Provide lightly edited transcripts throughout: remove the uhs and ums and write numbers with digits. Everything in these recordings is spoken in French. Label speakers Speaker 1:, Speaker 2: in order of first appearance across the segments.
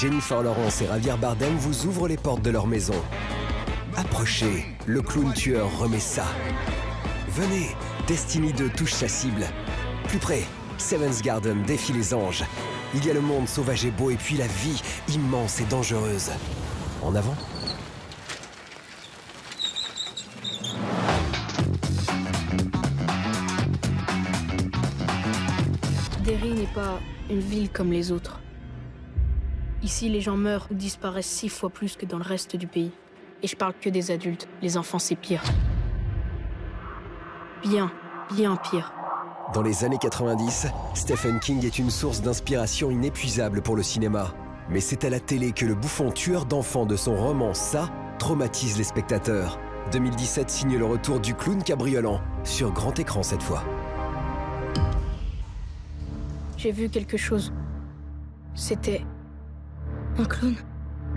Speaker 1: Jennifer Lawrence et Javier Bardem vous ouvrent les portes de leur maison. Approchez, le clown tueur remet ça. Venez, Destiny 2 touche sa cible. Plus près, Seven's Garden défie les anges. Il y a le monde sauvage et beau et puis la vie immense et dangereuse. En avant.
Speaker 2: Derry n'est pas une ville comme les autres. Ici, les gens meurent ou disparaissent 6 fois plus que dans le reste du pays. Et je parle que des adultes. Les enfants, c'est pire. Bien pire.
Speaker 1: Dans les années 90, Stephen King est une source d'inspiration inépuisable pour le cinéma. Mais c'est à la télé que le bouffon tueur d'enfants de son roman Ça traumatise les spectateurs. 2017 signe le retour du clown cabriolant, sur grand écran cette fois.
Speaker 2: J'ai vu quelque chose. C'était un clown.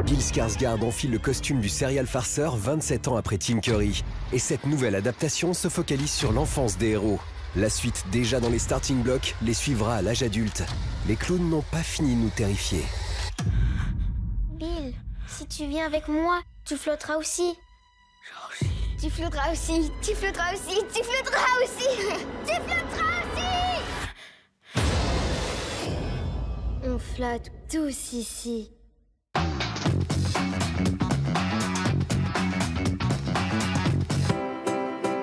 Speaker 1: Bill Skarsgård enfile le costume du serial farceur 27 ans après Tim Curry. Et cette nouvelle adaptation se focalise sur l'enfance des héros. La suite, déjà dans les starting blocks, les suivra à l'âge adulte. Les clowns n'ont pas fini de nous terrifier.
Speaker 3: Bill, si tu viens avec moi, tu flotteras aussi. Tu flotteras aussi, tu flotteras aussi, tu flotteras aussi, tu flotteras aussi. On flotte tous ici.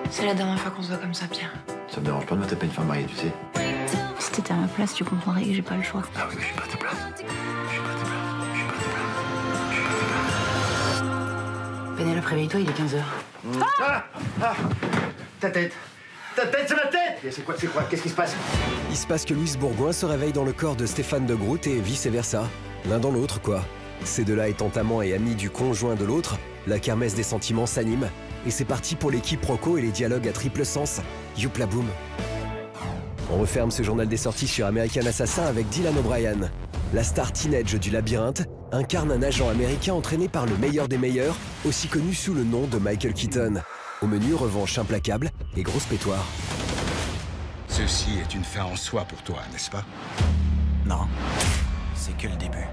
Speaker 4: C'est la dernière fois qu'on se voit comme ça, Pierre.
Speaker 5: Ça me dérange pas de me taper une femme mariée, tu sais.
Speaker 4: Si t'étais à ma place, tu comprendrais que j'ai pas le choix.
Speaker 5: Ah oui, mais je suis pas à ta place. Je suis pas à ta place. Je suis pas à ta place. Je suis pas à ta place.
Speaker 4: Pénélope, réveille-toi, il est 15h.
Speaker 5: Ta tête. Ta tête, c'est ma tête. C'est quoi qu'est-ce qui se passe?
Speaker 1: Il se passe que Louise Bourgoin se réveille dans le corps de Stéphane de Groot et vice-versa. L'un dans l'autre, quoi. Ces deux-là étant amants et amis du conjoint de l'autre, la kermesse des sentiments s'anime. Et c'est parti pour les quiproquos et les dialogues à triple sens. Youpla boum. On referme ce journal des sorties sur American Assassin avec Dylan O'Brien. La star teenage du labyrinthe incarne un agent américain entraîné par le meilleur des meilleurs, aussi connu sous le nom de Michael Keaton. Au menu, revanche implacable et grosse pétoire.
Speaker 6: Ceci est une fin en soi pour toi, n'est-ce pas?
Speaker 7: Non, c'est que le début.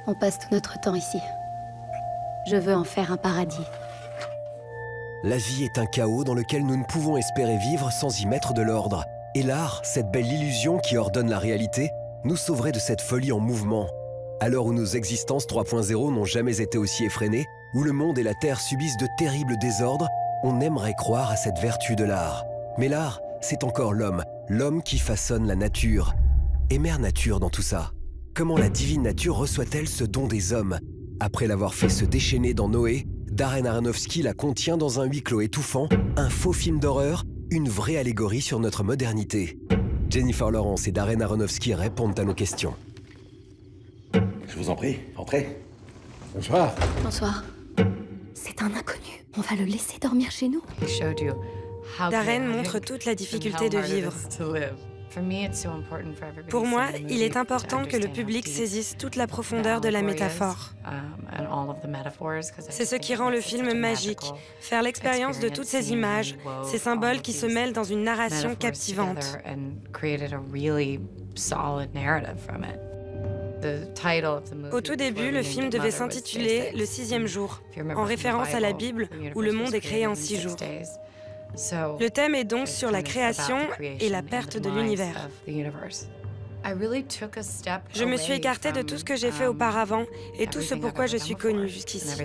Speaker 8: On passe tout notre temps ici. Je veux en faire un paradis.
Speaker 1: La vie est un chaos dans lequel nous ne pouvons espérer vivre sans y mettre de l'ordre. Et l'art, cette belle illusion qui ordonne la réalité, nous sauverait de cette folie en mouvement. À l'heure où nos existences 3.0 n'ont jamais été aussi effrénées, où le monde et la Terre subissent de terribles désordres, on aimerait croire à cette vertu de l'art. Mais l'art, c'est encore l'homme, l'homme qui façonne la nature. Et mère nature dans tout ça. Comment la divine nature reçoit-elle ce don des hommes? Après l'avoir fait se déchaîner dans Noé, Darren Aronofsky la contient dans un huis clos étouffant, un faux film d'horreur, une vraie allégorie sur notre modernité. Jennifer Lawrence et Darren Aronofsky répondent à nos questions.
Speaker 5: Je vous en prie, entrez. Bonsoir.
Speaker 8: Bonsoir. C'est un inconnu. On va le laisser dormir chez nous.
Speaker 9: Darren montre toute la difficulté de vivre. Pour moi, il est important que le public saisisse toute la profondeur de la métaphore. C'est ce qui rend le film magique, faire l'expérience de toutes ces images, ces symboles qui se mêlent dans une narration captivante. Au tout début, le film devait s'intituler « Le sixième jour », en référence à la Bible où le monde est créé en 6 jours. Le thème est donc sur la création et la perte de l'univers. Je me suis écartée de tout ce que j'ai fait auparavant et tout ce pourquoi je suis connue jusqu'ici.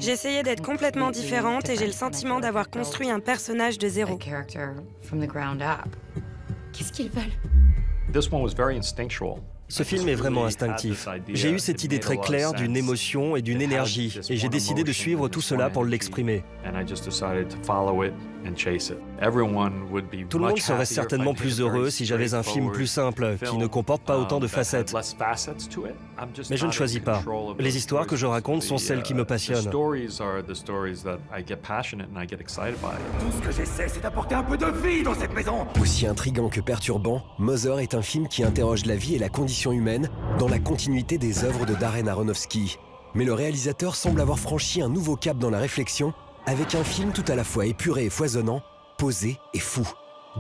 Speaker 9: J'ai essayé d'être complètement différente et j'ai le sentiment d'avoir construit un personnage de zéro.
Speaker 8: Qu'est-ce qu'ils veulent?
Speaker 10: Ce film est vraiment instinctif. J'ai eu cette idée très claire d'une émotion et d'une énergie, et j'ai décidé de suivre tout cela pour l'exprimer. Tout le monde serait certainement plus heureux si j'avais un film plus simple, qui ne comporte pas autant de facettes. Mais je ne choisis pas. Les histoires que je raconte sont celles qui me passionnent.
Speaker 5: Tout ce que j'essaie, c'est d'apporter un peu de vie dans cette maison.
Speaker 1: Aussi intriguant que perturbant, Mother est un film qui interroge la vie et la condition humaine dans la continuité des œuvres de Darren Aronofsky. Mais le réalisateur semble avoir franchi un nouveau cap dans la réflexion, avec un film tout à la fois épuré et foisonnant, posé et fou.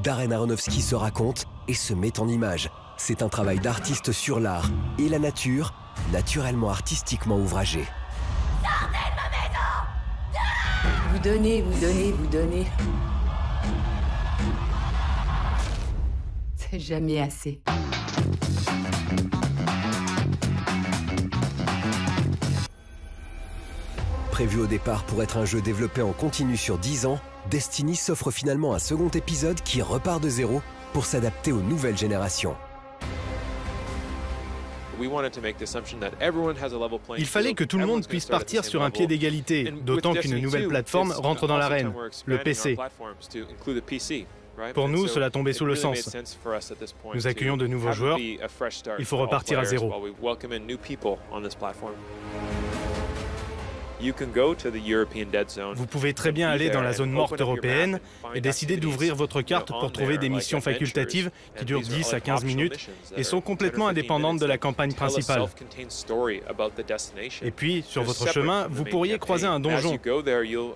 Speaker 1: Darren Aronofsky se raconte et se met en image. C'est un travail d'artiste sur l'art et la nature, naturellement artistiquement ouvragée.
Speaker 3: Sortez de ma maison!
Speaker 4: Vous donnez, vous donnez, vous donnez. C'est jamais assez.
Speaker 1: Prévu au départ pour être un jeu développé en continu sur 10 ans, Destiny s'offre finalement un second épisode qui repart de zéro pour s'adapter aux nouvelles générations.
Speaker 11: Il fallait que tout le monde puisse partir sur un pied d'égalité, d'autant qu'une nouvelle plateforme rentre dans l'arène, le PC. Pour nous, cela tombait sous le sens. Nous accueillons de nouveaux joueurs, il faut repartir à zéro. Vous pouvez très bien aller dans la zone morte européenne et décider d'ouvrir votre carte pour trouver des missions facultatives qui durent 10 à 15 minutes et sont complètement indépendantes de la campagne principale. Et puis, sur votre chemin, vous pourriez croiser un donjon,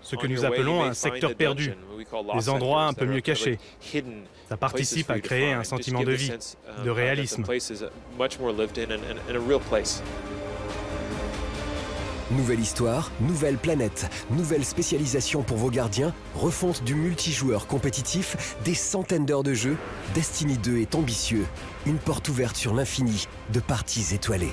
Speaker 11: ce que nous appelons un secteur perdu, des endroits un peu mieux cachés. Ça participe à créer un sentiment de vie, de réalisme.
Speaker 1: Nouvelle histoire, nouvelle planète, nouvelle spécialisation pour vos gardiens, refonte du multijoueur compétitif, des centaines d'heures de jeu, Destiny 2 est ambitieux. Une porte ouverte sur l'infini de parties étoilées.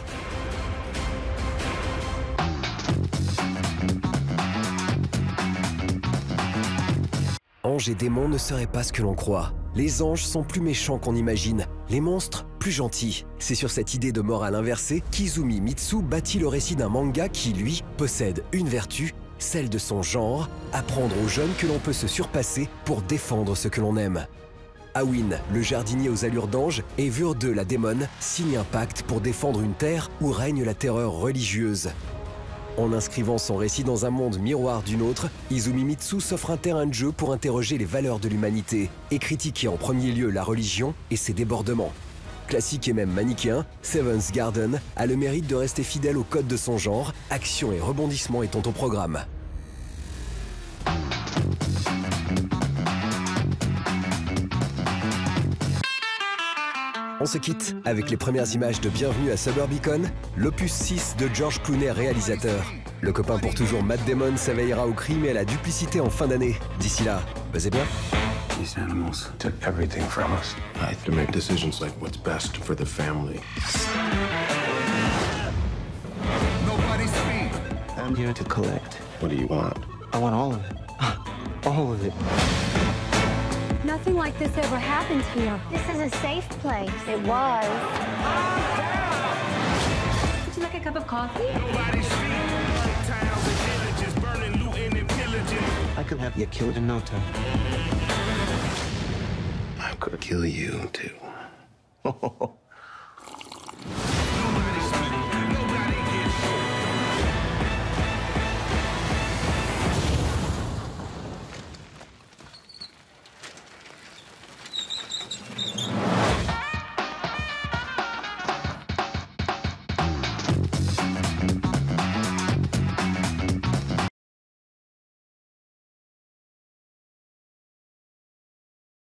Speaker 1: Anges et démons ne seraient pas ce que l'on croit. Les anges sont plus méchants qu'on imagine, les monstres plus gentils. C'est sur cette idée de morale inversée qu'Izumi Mitsu bâtit le récit d'un manga qui, lui, possède une vertu, celle de son genre, apprendre aux jeunes que l'on peut se surpasser pour défendre ce que l'on aime. Awin, le jardinier aux allures d'ange, et Vurde, la démone, signent un pacte pour défendre une terre où règne la terreur religieuse. En inscrivant son récit dans un monde miroir d'une autre, Izumi Mitsu s'offre un terrain de jeu pour interroger les valeurs de l'humanité et critiquer en premier lieu la religion et ses débordements. Classique et même manichéen, Seven's Garden a le mérite de rester fidèle au code de son genre, action et rebondissement étant au programme. On se quitte avec les premières images de Bienvenue à Suburbicon, l'opus 6 de George Clooney réalisateur. Le copain pour toujours Matt Damon s'éveillera au crime et à la duplicité en fin d'année. D'ici là, buzzez bien.
Speaker 12: These animals took everything from us. I have to make decisions like what's best for the family. Nobody's speak. I'm here to collect. What do you want? I want all of it. All of it.
Speaker 3: Nothing like this ever happened here. This is a safe place. It was.
Speaker 4: Would you like a cup of coffee?
Speaker 12: I could have you killed in no time. I could kill you too.